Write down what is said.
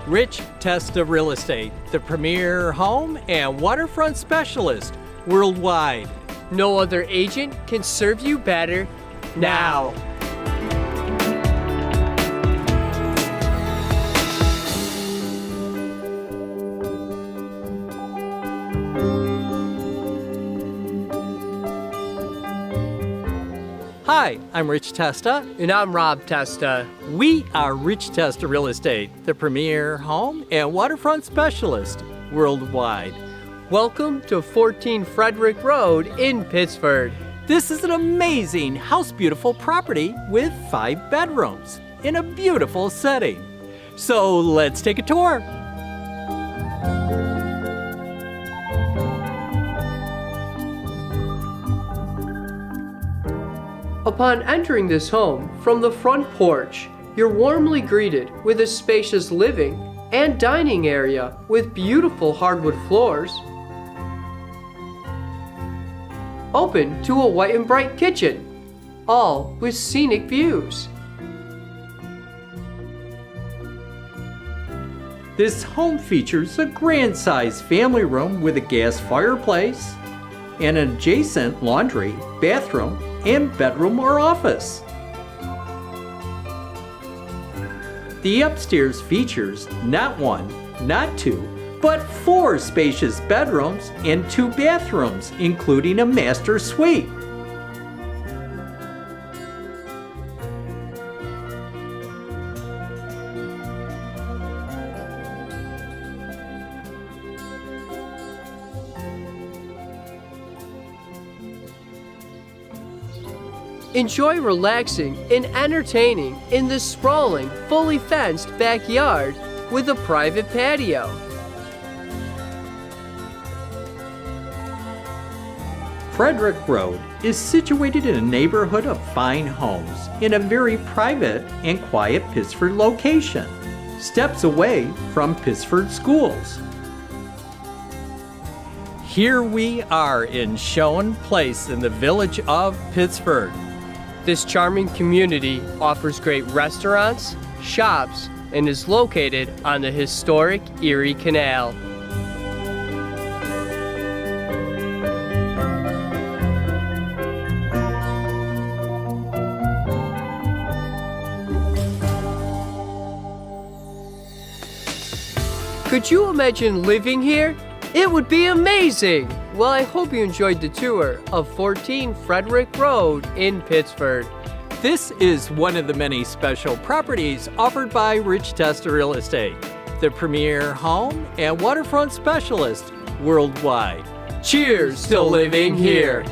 Rich Testa Real Estate, the premier home and waterfront specialist worldwide. No other agent can serve you better now. Hi, I'm Rich Testa. And I'm Rob Testa. We are Rich Testa Real Estate, the premier home and waterfront specialist worldwide. Welcome to 14 Frederick Road in Pittsford. This is an amazing house beautiful property with 5 bedrooms in a beautiful setting. So let's take a tour. Upon entering this home from the front porch, you're warmly greeted with a spacious living and dining area with beautiful hardwood floors, open to a white and bright kitchen, all with scenic views. This home features a grand-sized family room with a gas fireplace and an adjacent laundry, bathroom, and bedroom or office. The upstairs features not 1, not 2, but 4 spacious bedrooms and 2 bathrooms, including a master suite. Enjoy relaxing and entertaining in this sprawling, fully fenced backyard with a private patio. Frederick Road is situated in a neighborhood of fine homes in a very private and quiet Pittsford location, steps away from Pittsford schools. Here we are in Schoen Place in the village of Pittsford. This charming community offers great restaurants, shops, and is located on the historic Erie Canal. Could you imagine living here? It would be amazing! Well, I hope you enjoyed the tour of 14 Frederick Road in Pittsford. This is one of the many special properties offered by Rich Testa Real Estate, the premier home and waterfront specialist worldwide. Cheers to living here!